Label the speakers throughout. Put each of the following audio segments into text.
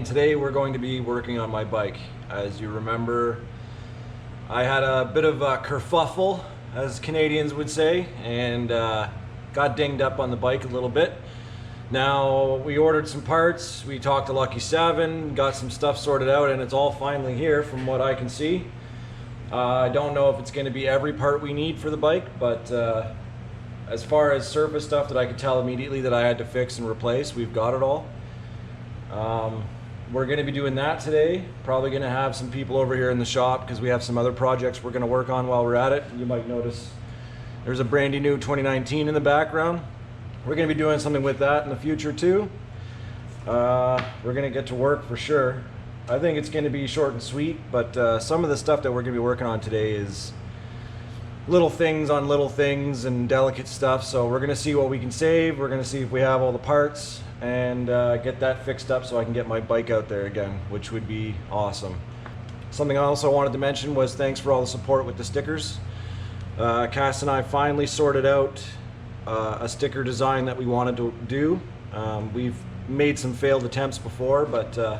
Speaker 1: today we're going to be working on my bike. As you remember, I had a bit of a kerfuffle, as Canadians would say, and got dinged up on the bike a little bit. Now, we ordered some parts, we talked to Lucky 7, got some stuff sorted out, and it's all finally here from what I can see. I don't know if it's going to be every part we need for the bike, but as far as surface stuff that I could tell immediately that I had to fix and replace, we've got it all. We're going to be doing that today. Probably going to have some people over here in the shop because we have some other projects we're going to work on while we're at it. You might notice there's a brandy new 2019 in the background. We're going to be doing something with that in the future too. We're going to get to work for sure. I think it's going to be short and sweet, but some of the stuff that we're going to be working on today is little things on little things and delicate stuff. So we're going to see what we can save. We're going to see if we have all the parts and get that fixed up so I can get my bike out there again, which would be awesome. Something I also wanted to mention was thanks for all the support with the stickers. Cass and I finally sorted out a sticker design that we wanted to do. We've made some failed attempts before, but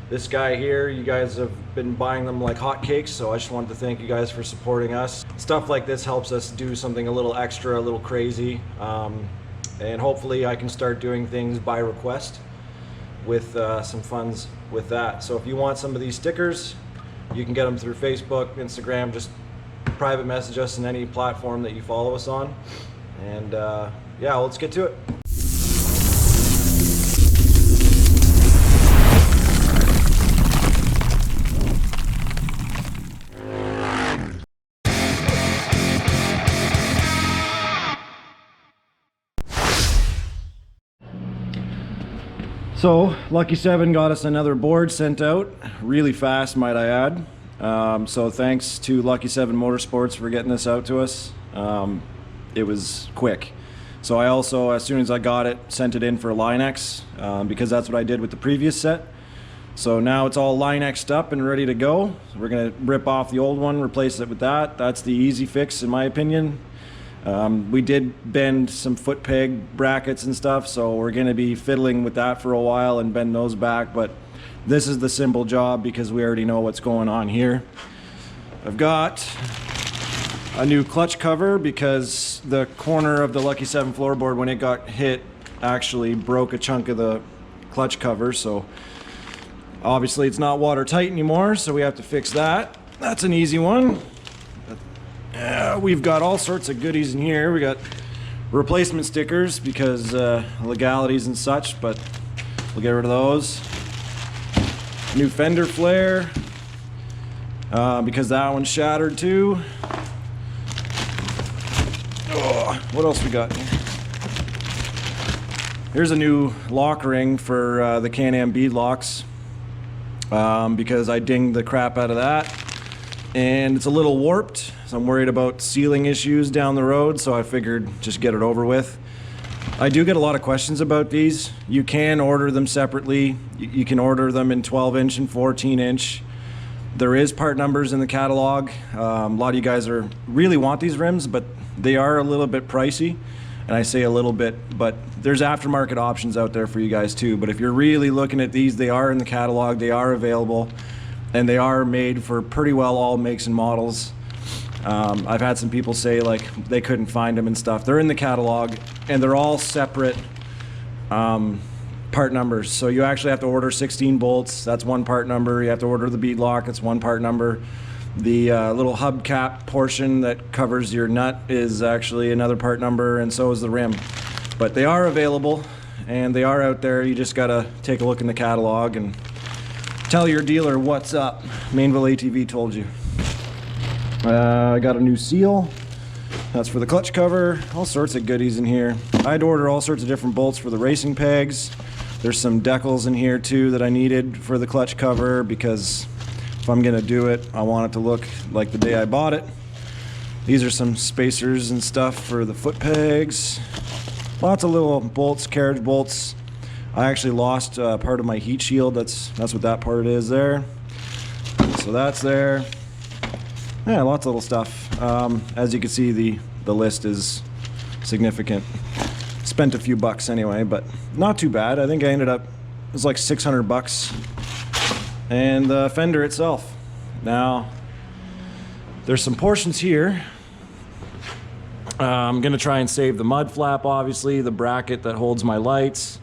Speaker 1: this guy here, you guys have been buying them like hotcakes, so I just wanted to thank you guys for supporting us. Stuff like this helps us do something a little extra, a little crazy, and hopefully I can start doing things by request with some funds with that. So if you want some of these stickers, you can get them through Facebook, Instagram, just private message us in any platform that you follow us on. And yeah, let's get to it. So Lucky 7 got us another board sent out really fast, might I add. So thanks to Lucky 7 Motorsports for getting this out to us. It was quick. So I also, as soon as I got it, sent it in for Line-X because that's what I did with the previous set. So now it's all Line-X'd up and ready to go. We're gonna rip off the old one, replace it with that. That's the easy fix in my opinion. We did bend some foot peg brackets and stuff, so we're gonna be fiddling with that for a while and bend those back, but this is the simple job because we already know what's going on here. I've got a new clutch cover because the corner of the Lucky 7 floorboard, when it got hit, actually broke a chunk of the clutch cover, so obviously it's not watertight anymore, so we have to fix that. That's an easy one. We've got all sorts of goodies in here. We got replacement stickers because legalities and such, but we'll get rid of those. New fender flare because that one's shattered too. Oh, what else we got here? Here's a new lock ring for the Can-Am Bead locks because I dinged the crap out of that. And it's a little warped, so I'm worried about sealing issues down the road, so I figured just get it over with. I do get a lot of questions about these. You can order them separately. You can order them in 12-inch and 14-inch. There is part numbers in the catalog. A lot of you guys really want these rims, but they are a little bit pricey. And I say a little bit, but there's aftermarket options out there for you guys too. But if you're really looking at these, they are in the catalog, they are available. And they are made for pretty well all makes and models. I've had some people say like they couldn't find them and stuff. They're in the catalog and they're all separate part numbers. So you actually have to order 16 bolts, that's one part number. You have to order the bead lock, that's one part number. The little hubcap portion that covers your nut is actually another part number, and so is the rim. But they are available and they are out there. You just gotta take a look in the catalog and tell your dealer what's up. Mainville ATV told you. I got a new seal. That's for the clutch cover. All sorts of goodies in here. I had to order all sorts of different bolts for the racing pegs. There's some decals in here too that I needed for the clutch cover because if I'm gonna do it, I want it to look like the day I bought it. These are some spacers and stuff for the foot pegs. Lots of little bolts, carriage bolts. I actually lost part of my heat shield. That's what that part is there. So that's there. Yeah, lots of little stuff. As you can see, the list is significant. Spent a few bucks anyway, but not too bad. I think I ended up, it was like 600 bucks and the fender itself. Now, there's some portions here. I'm gonna try and save the mud flap, obviously, the bracket that holds my lights.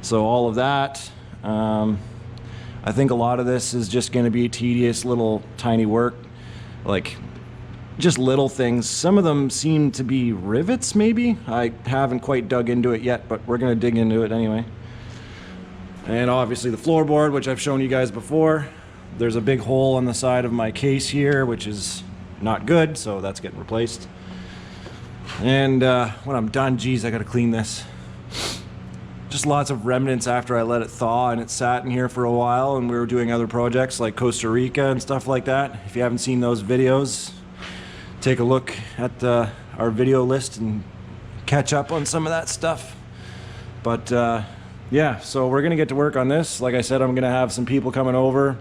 Speaker 1: So all of that. I think a lot of this is just gonna be tedious little tiny work, like just little things. Some of them seem to be rivets, maybe. I haven't quite dug into it yet, but we're gonna dig into it anyway. And obviously the floorboard, which I've shown you guys before. There's a big hole on the side of my case here, which is not good, so that's getting replaced. And when I'm done, geez, I gotta clean this. Just lots of remnants after I let it thaw, and it sat in here for a while, and we were doing other projects like Costa Rica and stuff like that. If you haven't seen those videos, take a look at our video list and catch up on some of that stuff. But yeah, so we're gonna get to work on this. Like I said, I'm gonna have some people coming over.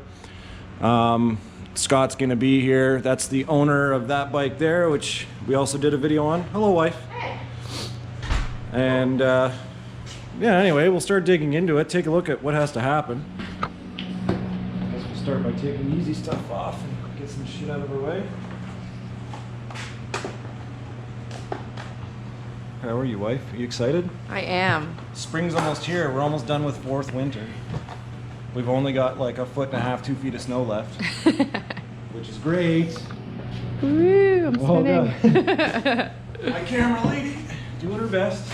Speaker 1: Scott's gonna be here. That's the owner of that bike there, which we also did a video on. Hello, wife. Hey. And yeah, anyway, we'll start digging into it, take a look at what has to happen. I guess we'll start by taking easy stuff off and get some shit out of our way. How are you, wife? Are you excited?
Speaker 2: I am.
Speaker 1: Spring's almost here. We're almost done with 4th winter. We've only got like 1.5 to 2 feet of snow left, which is great.
Speaker 2: Woo, I'm spinning.
Speaker 1: My camera lady, doing her best.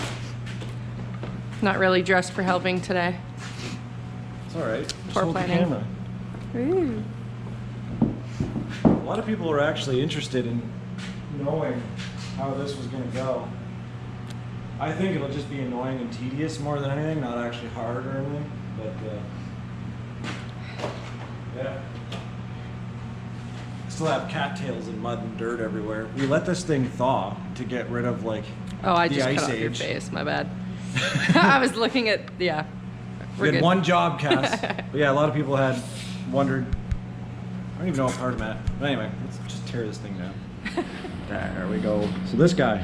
Speaker 2: Not really dressed for helping today.
Speaker 1: It's all right. Just
Speaker 2: Poor
Speaker 1: hold
Speaker 2: planning.
Speaker 1: the camera.
Speaker 2: Ooh.
Speaker 1: A lot of people are actually interested in knowing how this was going to go. I think it'll just be annoying and tedious more than anything, not actually hard or anything, but yeah. Still have cattails and mud and dirt everywhere. We let this thing thaw to get rid of like
Speaker 2: Oh, I
Speaker 1: the
Speaker 2: just
Speaker 1: ice
Speaker 2: cut off your
Speaker 1: age.
Speaker 2: face. My bad. I was looking at, yeah.
Speaker 1: We had one job cast. But yeah, a lot of people had wondered. I don't even know what part I'm at. But anyway, let's just tear this thing down. There we go. So this guy,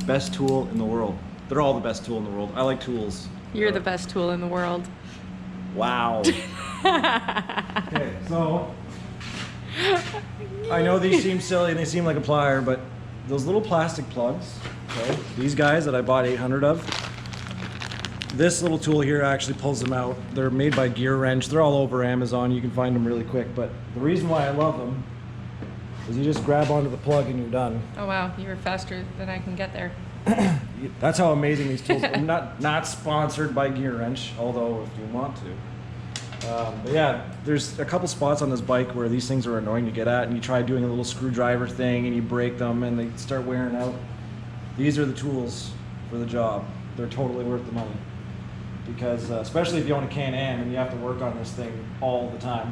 Speaker 1: best tool in the world. They're all the best tool in the world. I like tools.
Speaker 2: You're the best tool in the world.
Speaker 1: Wow. Okay, so I know these seem silly and they seem like a plier, but those little plastic plugs, okay, these guys that I bought 800 of, this little tool here actually pulls them out. They're made by Gear Wrench. They're all over Amazon. You can find them really quick, but the reason why I love them is you just grab onto the plug and you're done.
Speaker 2: Oh wow, you were faster than I can get there.
Speaker 1: That's how amazing these tools are. Not sponsored by Gear Wrench, although if you want to. But yeah, there's a couple spots on this bike where these things are annoying to get at, and you try doing a little screwdriver thing and you break them and they start wearing out. These are the tools for the job. They're totally worth the money. Because especially if you own a Can-Am and you have to work on this thing all the time.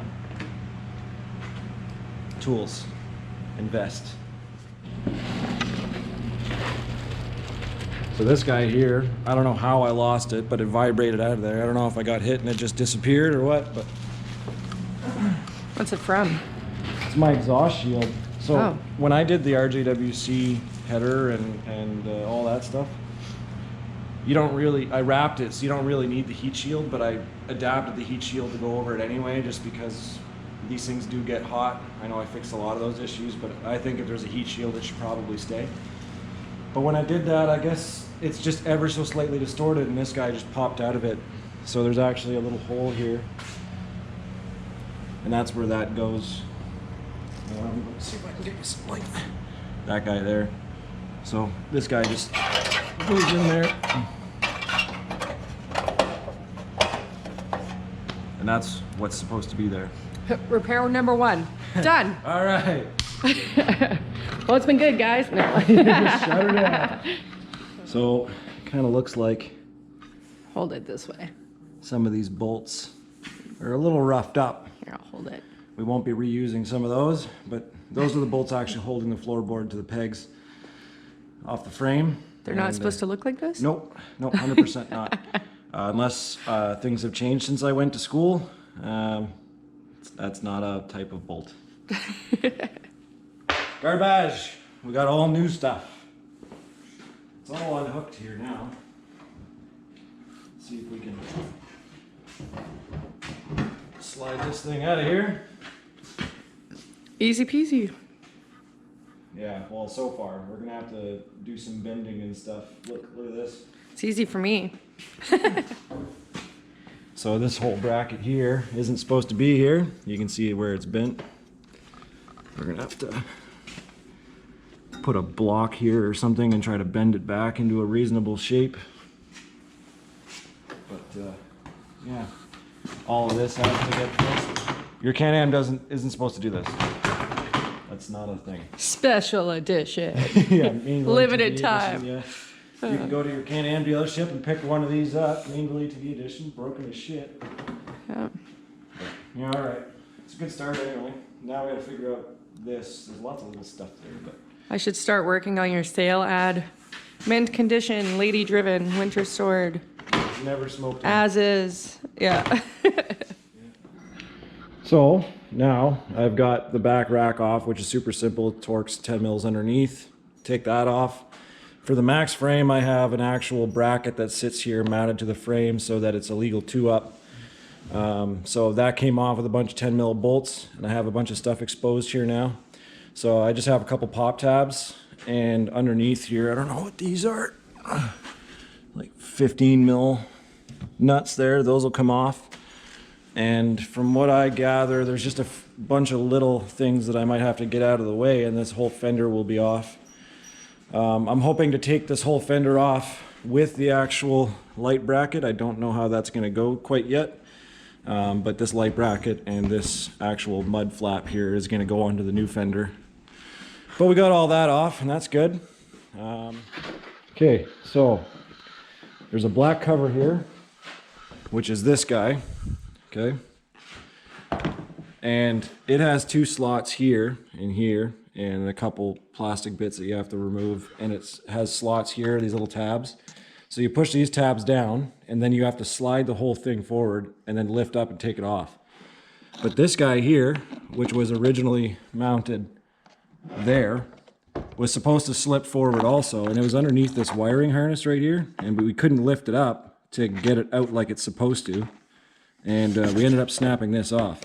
Speaker 1: Tools. Invest. So this guy here, I don't know how I lost it, but it vibrated out of there. I don't know if I got hit and it just disappeared or what, but
Speaker 2: What's it from?
Speaker 1: it's my exhaust shield. So
Speaker 2: Oh.
Speaker 1: when I did the RJWC header and all that stuff, you don't really, I wrapped it, so you don't really need the heat shield, but I adapted the heat shield to go over it anyway, just because these things do get hot. I know I fixed a lot of those issues, but I think if there's a heat shield, it should probably stay. But when I did that, I guess it's just ever so slightly distorted, and this guy just popped out of it. So there's actually a little hole here, and that's where that goes. Let's see if I can get you some light. That guy there. So this guy just goes in there, and that's what's supposed to be there.
Speaker 2: Repair number 1. Done.
Speaker 1: All right.
Speaker 2: Well, it's been good, guys. No.
Speaker 1: Just shut her down. So it kind of looks like
Speaker 2: Hold it this way.
Speaker 1: some of these bolts are a little roughed up.
Speaker 2: Here, I'll hold it.
Speaker 1: We won't be reusing some of those, but those are the bolts actually holding the floorboard to the pegs off the frame.
Speaker 2: They're not supposed to look like this?
Speaker 1: Nope, 100% not. Unless things have changed since I went to school. That's not a type of bolt. Garbage! We got all new stuff. It's all unhooked here now. Let's see if we can Slide this thing out of here.
Speaker 2: Easy peasy.
Speaker 1: Yeah, well, so far. We're gonna have to do some bending and stuff. Look at this.
Speaker 2: It's easy for me.
Speaker 1: So this whole bracket here isn't supposed to be here. You can see where it's bent. We're gonna have to put a block here or something and try to bend it back into a reasonable shape. But yeah, all of this has to get fixed. Your Can-Am isn't supposed to do this. That's not a thing.
Speaker 2: Special edition.
Speaker 1: Yeah, Mainville
Speaker 2: Limited
Speaker 1: UTV
Speaker 2: time.
Speaker 1: Edition, yeah. You can go to your Can-Am dealership and pick one of these up. Mainville UTV Edition, broken as shit.
Speaker 2: Yeah.
Speaker 1: Yeah, all right. It's a good start anyway. Now we got to figure out this. There's lots of little stuff there, but
Speaker 2: I should start working on your sale ad. Mint condition, lady driven, winter stored.
Speaker 1: never smoked.
Speaker 2: As is. Yeah.
Speaker 1: So now I've got the back rack off, which is super simple. Torque's 10 mils underneath. Take that off. For the max frame, I have an actual bracket that sits here mounted to the frame so that it's a legal 2-up. So that came off with a bunch of 10 mil bolts, and I have a bunch of stuff exposed here now. So I just have a couple pop tabs, and underneath here, I don't know what these are, like 15 mil nuts there. Those will come off. And from what I gather, there's just a bunch of little things that I might have to get out of the way, and this whole fender will be off. I'm hoping to take this whole fender off with the actual light bracket. I don't know how that's going to go quite yet, but this light bracket and this actual mud flap here is going to go onto the new fender. But we got all that off, and that's good. Okay, so there's a black cover here, which is this guy. Okay, and it has two slots here and here, and a couple plastic bits that you have to remove, and it has slots here, these little tabs. So you push these tabs down, and then you have to slide the whole thing forward and then lift up and take it off. But this guy here, which was originally mounted there, was supposed to slip forward also, and it was underneath this wiring harness right here, and we couldn't lift it up to get it out like it's supposed to. And we ended up snapping this off.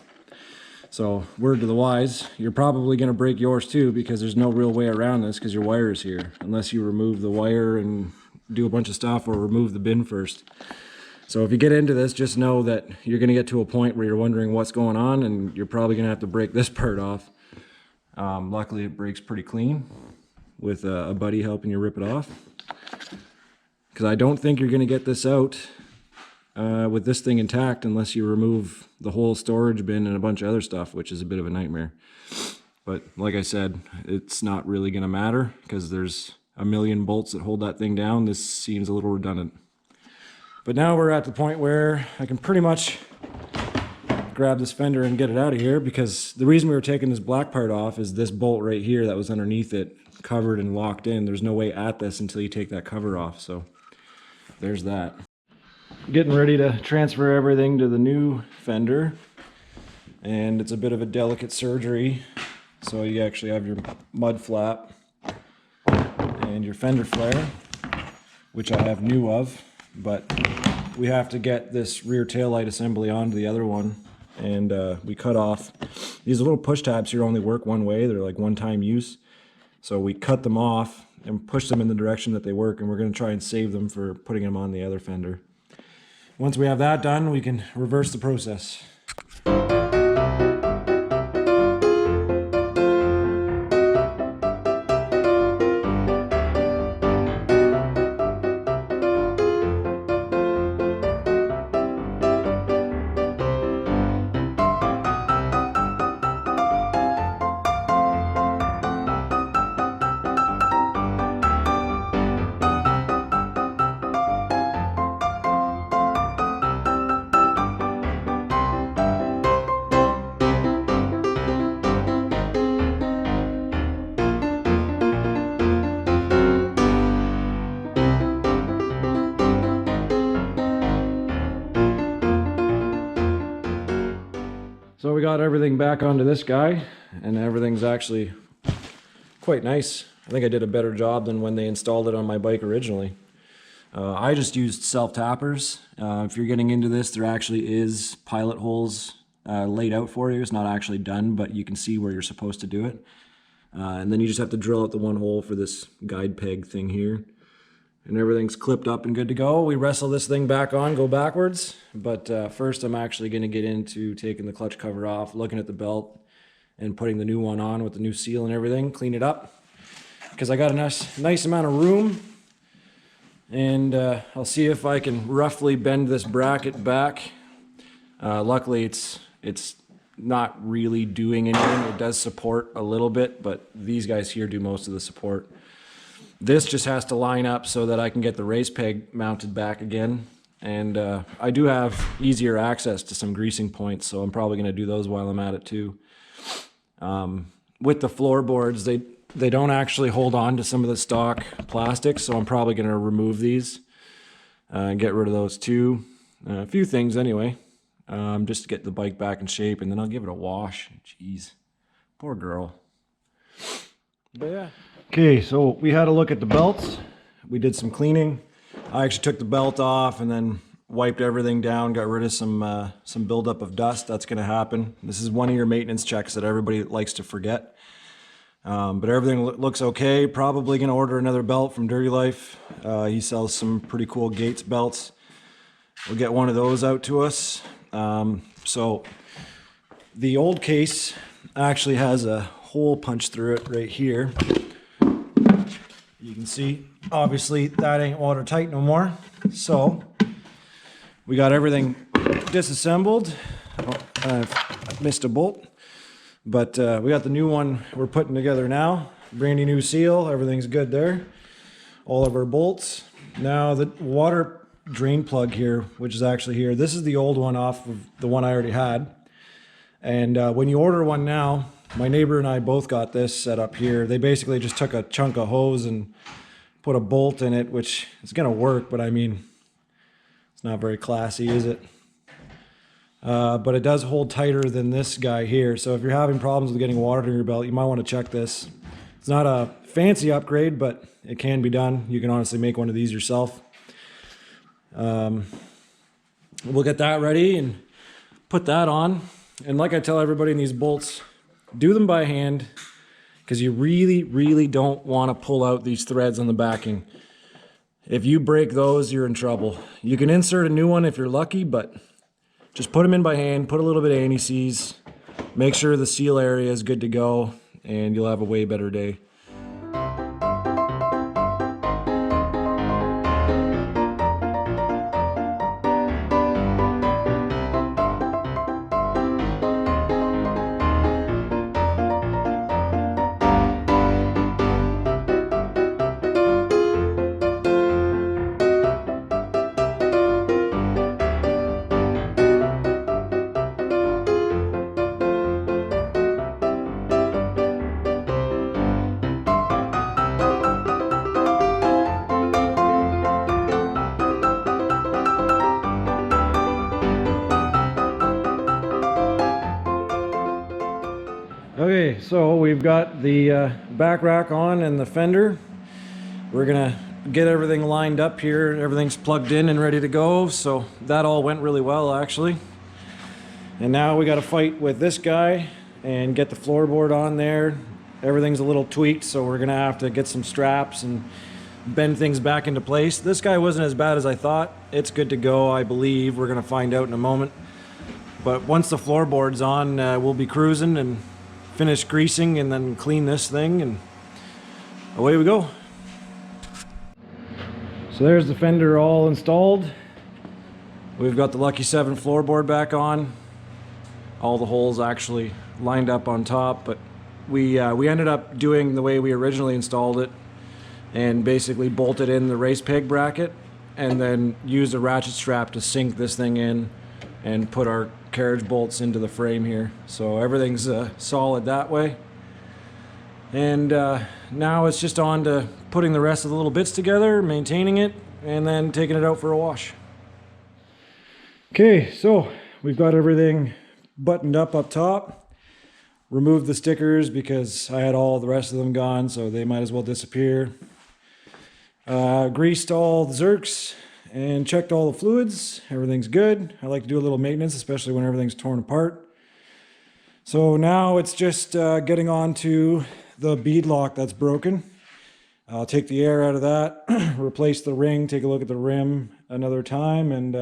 Speaker 1: So word to the wise, you're probably going to break yours too, because there's no real way around this because your wire is here, unless you remove the wire and do a bunch of stuff or remove the bin first. So if you get into this, just know that you're going to get to a point where you're wondering what's going on, and you're probably going to have to break this part off. Luckily it breaks pretty clean with a buddy helping you rip it off, because I don't think you're going to get this out with this thing intact unless you remove the whole storage bin and a bunch of other stuff, which is a bit of a nightmare. But like I said, it's not really going to matter because there's a million bolts that hold that thing down. This seems a little redundant. But now we're at the point where I can pretty much grab this fender and get it out of here, because the reason we were taking this black part off is this bolt right here that was underneath it, covered and locked in. There's no way at this until you take that cover off. So there's that. Getting ready to transfer everything to the new fender, and it's a bit of a delicate surgery. So you actually have your mud flap and your fender flare, which I have new of, but we have to get this rear taillight assembly onto the other one, and we cut off these little push tabs here. Only work one way, they're like one-time use, so we cut them off and push them in the direction that they work, and we're going to try and save them for putting them on the other fender. Once we have that done, we can reverse the process. So we got everything back onto this guy, and everything's actually quite nice. I think I did a better job than when they installed it on my bike originally. I just used self-tappers. If you're getting into this, there actually is pilot holes laid out for you. It's not actually done, but you can see where you're supposed to do it. And then you just have to drill out the one hole for this guide peg thing here. And everything's clipped up and good to go. We wrestle this thing back on, go backwards. But first I'm actually gonna get into taking the clutch cover off, looking at the belt, and putting the new one on with the new seal and everything, clean it up. Because I got a nice amount of room. And I'll see if I can roughly bend this bracket back. Luckily it's not really doing anything. It does support a little bit, but these guys here do most of the support. This just has to line up so that I can get the race peg mounted back again. And I do have easier access to some greasing points, so I'm probably going to do those while I'm at it too. With the floorboards, they don't actually hold on to some of the stock plastics, so I'm probably going to remove these and get rid of those too. A few things anyway, just to get the bike back in shape, and then I'll give it a wash. Jeez, poor girl. But yeah. Okay, so we had a look at the belts. We did some cleaning. I actually took the belt off and then wiped everything down, got rid of some buildup of dust. That's going to happen. This is one of your maintenance checks that everybody likes to forget. But everything looks okay. Probably going to order another belt from Dirty Life. He sells some pretty cool Gates belts. We'll get one of those out to us. So the old case actually has a hole punched through it right here. You can see, obviously, that ain't watertight no more. So we got everything disassembled. Oh, I've missed a bolt. But we got the new one we're putting together now. Brand new seal, everything's good there. All of our bolts. Now the water drain plug here, which is actually here, this is the old one off of the one I already had. And when you order one now, my neighbor and I both got this set up here. They basically just took a chunk of hose and put a bolt in it, which is gonna work, but I mean, it's not very classy, is it? But it does hold tighter than this guy here. So if you're having problems with getting water to your belt, you might want to check this. It's not a fancy upgrade, but it can be done. You can honestly make one of these yourself. We'll get that ready and put that on. And like I tell everybody in these bolts, do them by hand, because you really don't want to pull out these threads on the backing. If you break those, you're in trouble. You can insert a new one if you're lucky, but just put them in by hand, put a little bit of anti-seize, make sure the seal area is good to go, and you'll have a way better day. Okay, so we've got the back rack on and the fender. We're gonna get everything lined up here. Everything's plugged in and ready to go. So that all went really well, actually. And now we got to fight with this guy and get the floorboard on there. Everything's a little tweaked, so we're gonna have to get some straps and bend things back into place. This guy wasn't as bad as I thought. It's good to go, I believe. We're gonna find out in a moment. But once the floorboard's on, we'll be cruising and finish greasing and then clean this thing, and away we go. So there's the fender all installed. We've got the Lucky 7 floorboard back on. All the holes actually lined up on top, but we ended up doing the way we originally installed it and basically bolted in the race peg bracket and then used a ratchet strap to sink this thing in and put our carriage bolts into the frame here. So everything's solid that way. And now it's just on to putting the rest of the little bits together, maintaining it, and then taking it out for a wash. Okay, so we've got everything buttoned up top. Removed the stickers because I had all the rest of them gone, so they might as well disappear. Greased all the zerks and checked all the fluids. Everything's good. I like to do a little maintenance, especially when everything's torn apart. So now it's just getting on to the bead lock that's broken. I'll take the air out of that, replace the ring, take a look at the rim another time, and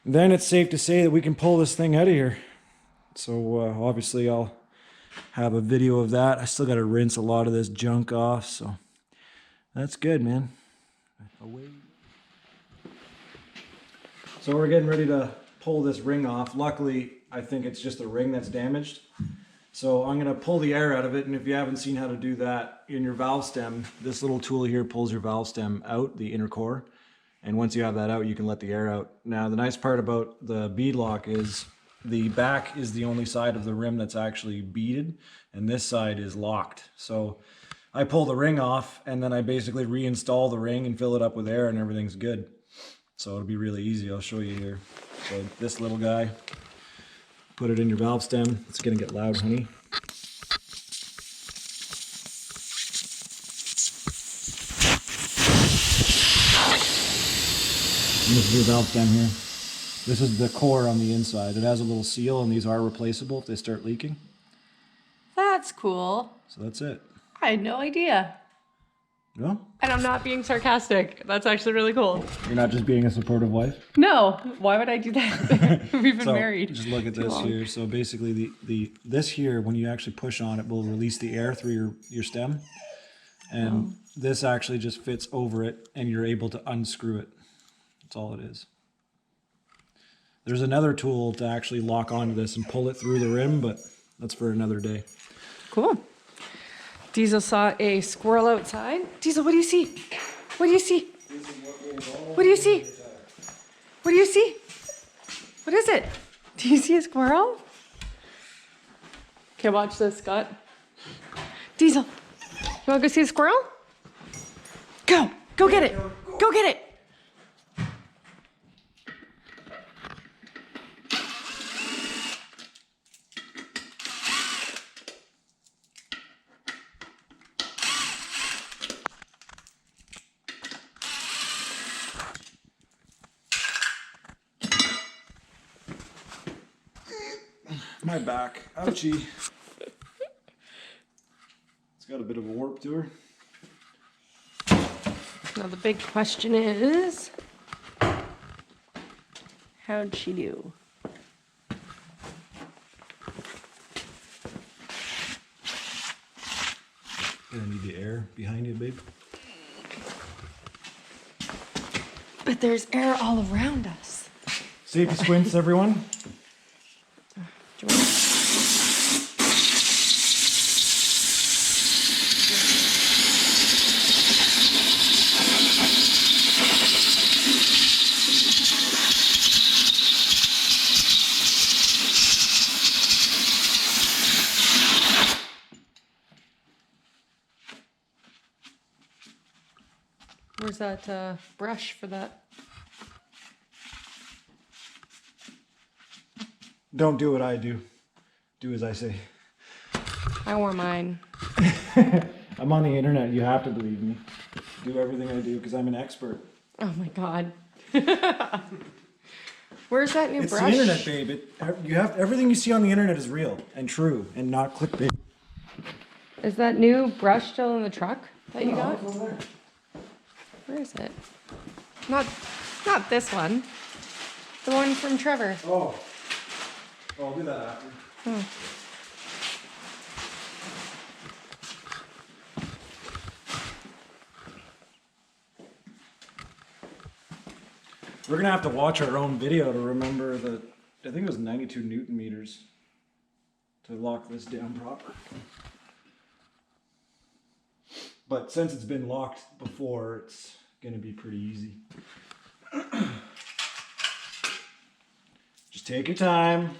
Speaker 1: then it's safe to say that we can pull this thing out of here. So obviously I'll have a video of that. I still got to rinse a lot of this junk off, so that's good, man. Away. So we're getting ready to pull this ring off. Luckily, I think it's just the ring that's damaged. So I'm gonna pull the air out of it, and if you haven't seen how to do that in your valve stem, this little tool here pulls your valve stem out, the inner core. And once you have that out, you can let the air out. Now, the nice part about the bead lock is the back is the only side of the rim that's actually beaded, and this side is locked. So I pull the ring off, and then I basically reinstall the ring and fill it up with air, and everything's good. So it'll be really easy. I'll show you here. So this little guy, put it in your valve stem. It's gonna get loud, honey. And this is your valve stem here. This is the core on the inside. It has a little seal, and these are replaceable if they start leaking.
Speaker 2: That's cool.
Speaker 1: So that's it.
Speaker 2: I had no idea.
Speaker 1: No?
Speaker 2: And I'm not being sarcastic. That's actually really cool.
Speaker 1: You're not just being a supportive wife?
Speaker 2: No, why would I do that? We've been
Speaker 1: So
Speaker 2: married.
Speaker 1: just look at this here. So basically this here, when you actually push on it, will release the air through your stem. And this actually just fits over it, and you're able to unscrew it. That's all it is. There's another tool to actually lock onto this and pull it through the rim, but that's for another day.
Speaker 2: Cool. Diesel saw a squirrel outside. Diesel, what do you see? What do you see? What do you see? What do you see? What is it? Do you see a squirrel? Okay, watch this, Scott. Diesel, you want to go see a squirrel? Go! Go get it! Go get it!
Speaker 1: My back. Ouchie. It's got a bit of a warp to her.
Speaker 2: Now the big question is, how'd she do?
Speaker 1: Gonna need the air behind you, babe.
Speaker 2: But there's air all around us.
Speaker 1: Safety squints, everyone.
Speaker 2: Do you want- Where's that brush for that?
Speaker 1: Don't do what I do. Do as I say.
Speaker 2: I wore mine.
Speaker 1: I'm on the internet. You have to believe me. Do everything I do because I'm an expert.
Speaker 2: Oh my god. Where's that new
Speaker 1: It's
Speaker 2: brush?
Speaker 1: the internet, babe. You have everything you see on the internet is real and true and not clickbait.
Speaker 2: Is that new brush still in the truck that you got?
Speaker 1: Over there.
Speaker 2: Where is it? Not this one. The one from Trevor.
Speaker 1: Oh. I'll do that after.
Speaker 2: Oh.
Speaker 1: We're gonna have to watch our own video to remember that. I think it was 92 Newton meters to lock this down proper. But since it's been locked before, it's gonna be pretty easy. Just take your time.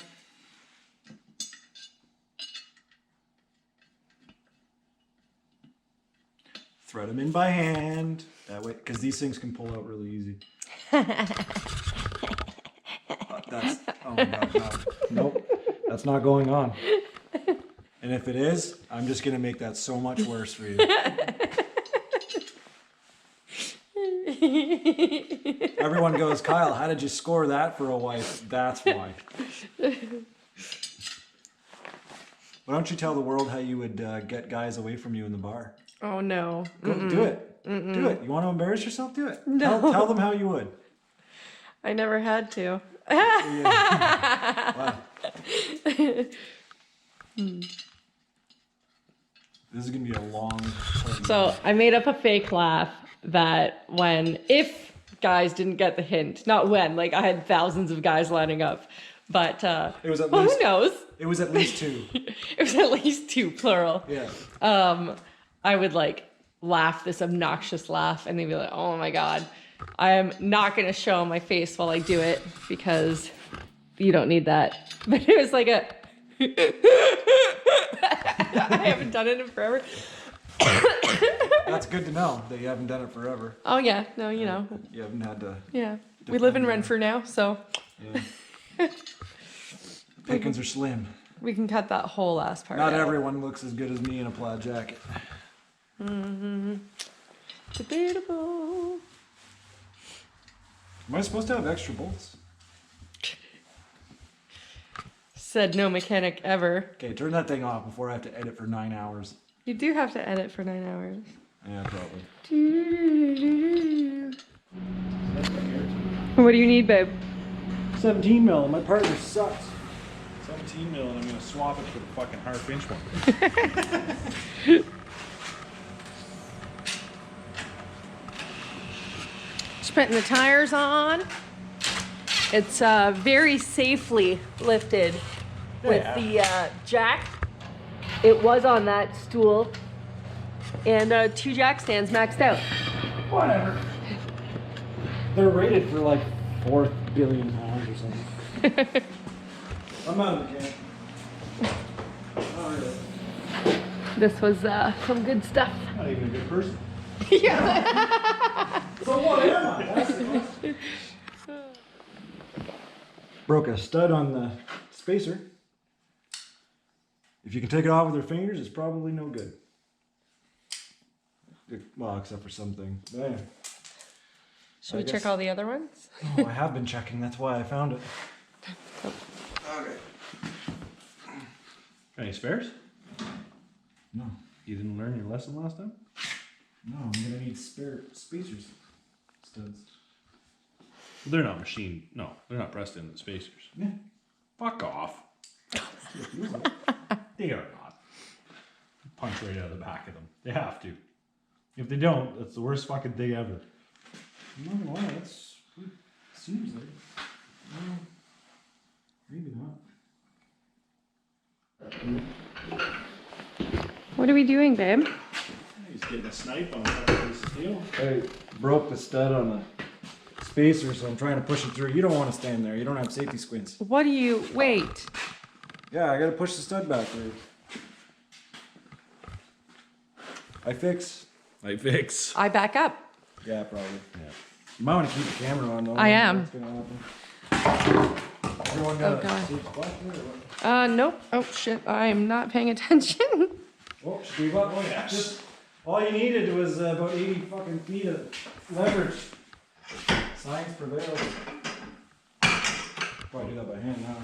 Speaker 1: Thread them in by hand. That way, because these things can pull out really easy. That's, oh my God, nope, that's not going on. And if it is, I'm just gonna make that so much worse for you. Everyone goes, Kyle, how did you score that for a wife? That's why. Why don't you tell the world how you would get guys away from you in the bar?
Speaker 2: Oh, no.
Speaker 1: Go, do it. Do it. You want to embarrass yourself? Do it.
Speaker 2: No.
Speaker 1: Tell them how you would.
Speaker 2: I never had to.
Speaker 1: Wow. This is going to be a long party.
Speaker 2: So I made up a fake laugh that if guys didn't get the hint, not when, like I had thousands of guys lining up, but
Speaker 1: it was at
Speaker 2: well,
Speaker 1: least,
Speaker 2: who knows?
Speaker 1: It was at least 2.
Speaker 2: It was at least 2, plural.
Speaker 1: Yeah.
Speaker 2: I would like laugh this obnoxious laugh and they'd be like, oh my God. I am not going to show my face while I do it because you don't need that. But it was like a, I haven't done it in forever.
Speaker 1: That's good to know that you haven't done it forever.
Speaker 2: Oh yeah, no, you know.
Speaker 1: You haven't had to.
Speaker 2: Yeah, we live in Renfrew now, so.
Speaker 1: Yeah. Pickings are slim.
Speaker 2: We can cut that whole last part
Speaker 1: Not
Speaker 2: out.
Speaker 1: everyone looks as good as me in a plaid jacket.
Speaker 2: Mm-hmm. Debatable.
Speaker 1: Am I supposed to have extra bolts?
Speaker 2: Said no mechanic ever.
Speaker 1: Okay, turn that thing off before I have to edit for 9 hours.
Speaker 2: You do have to edit for 9 hours.
Speaker 1: Yeah, probably.
Speaker 2: What do you need, babe?
Speaker 1: 17 mil. My partner sucks.
Speaker 3: 17 mil, and I'm gonna swap it for the fucking half-inch one.
Speaker 2: Just putting the tires on. It's very safely lifted with the jack. It was on that stool. And 2 jack stands maxed out.
Speaker 1: Whatever. They're rated for like 4 billion pounds or something. I'm not a mechanic. Not really.
Speaker 2: This was some good stuff.
Speaker 3: Not even a good person.
Speaker 2: Yeah.
Speaker 1: So what am I? That's the question. Broke a stud on the spacer. If you can take it off with your fingers, it's probably no good. Well, except for some things. But anyway.
Speaker 2: Should we check all the other ones?
Speaker 1: Oh, I have been checking. That's why I found it. Okay.
Speaker 3: Any spares?
Speaker 1: No.
Speaker 3: You didn't learn your lesson last time?
Speaker 1: No, I'm gonna need spare spacers. Studs.
Speaker 3: Well, they're not machined. No, they're not pressed into the spacers.
Speaker 1: Yeah.
Speaker 3: Fuck off. They are not. Punch right out of the back of them. They have to. If they don't, that's the worst fucking thing ever.
Speaker 1: I'm not gonna lie, that's what it seems like. Well, maybe not.
Speaker 2: What are we doing, babe?
Speaker 3: He's getting a snipe on that piece of steel.
Speaker 1: I broke the stud on the spacer, so I'm trying to push it through. You don't want to stand there. You don't have safety squints.
Speaker 2: What do you, wait.
Speaker 1: Yeah, I gotta push the stud back through. I fix.
Speaker 3: I fix.
Speaker 2: I back up.
Speaker 1: Yeah, probably.
Speaker 3: Yeah.
Speaker 1: You might want to keep the camera on though.
Speaker 2: I am.
Speaker 1: What's gonna happen. Everyone got
Speaker 2: Oh, God.
Speaker 1: a safe spot there or what?
Speaker 2: Nope. Oh, shit. I am not paying attention.
Speaker 1: Oh, Steve, what? Oh, yeah. Just, all you needed was about 80 fucking feet of leverage. Science prevails. Probably do that by hand now.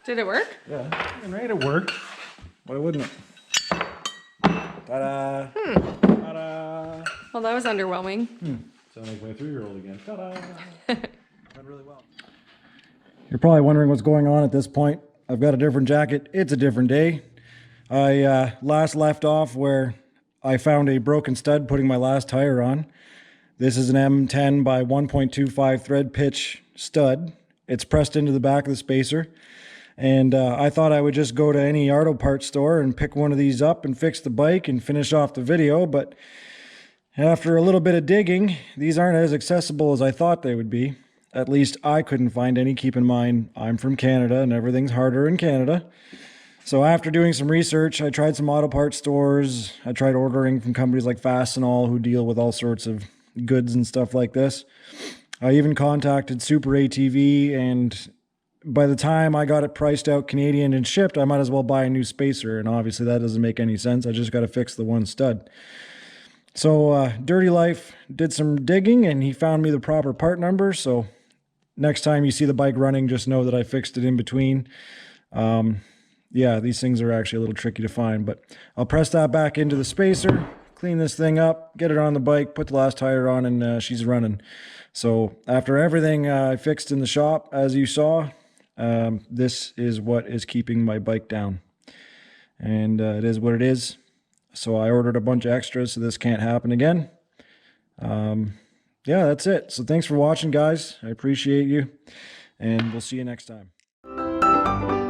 Speaker 2: Did it work?
Speaker 1: Yeah.
Speaker 3: And right, it worked.
Speaker 1: Why wouldn't it? Ta-da!
Speaker 3: Ta-da!
Speaker 2: Well, that was underwhelming.
Speaker 3: Sound like my 3-year-old again. Ta-da!
Speaker 1: Went really well. You're probably wondering what's going on at this point. I've got a different jacket. It's a different day. I last left off where I found a broken stud putting my last tire on. This is an M10 by 1.25 thread pitch stud. It's pressed into the back of the spacer. And I thought I would just go to any auto parts store and pick one of these up and fix the bike and finish off the video. But after a little bit of digging, these aren't as accessible as I thought they would be. At least I couldn't find any. Keep in mind, I'm from Canada and everything's harder in Canada. So after doing some research, I tried some auto parts stores. I tried ordering from companies like Fastenal who deal with all sorts of goods and stuff like this. I even contacted Super ATV, and by the time I got it priced out Canadian and shipped, I might as well buy a new spacer, and obviously that doesn't make any sense. I just got to fix the one stud. So Dirty Life did some digging, and he found me the proper part number, so next time you see the bike running, just know that I fixed it in between. yeah, these things are actually a little tricky to find, but I'll press that back into the spacer, clean this thing up, get it on the bike, put the last tire on, and she's running. So after everything I fixed in the shop, as you saw, this is what is keeping my bike down. And it is what it is. So I ordered a bunch of extras so this can't happen again. Yeah, that's it. So thanks for watching, guys. I appreciate you, and we'll see you next time.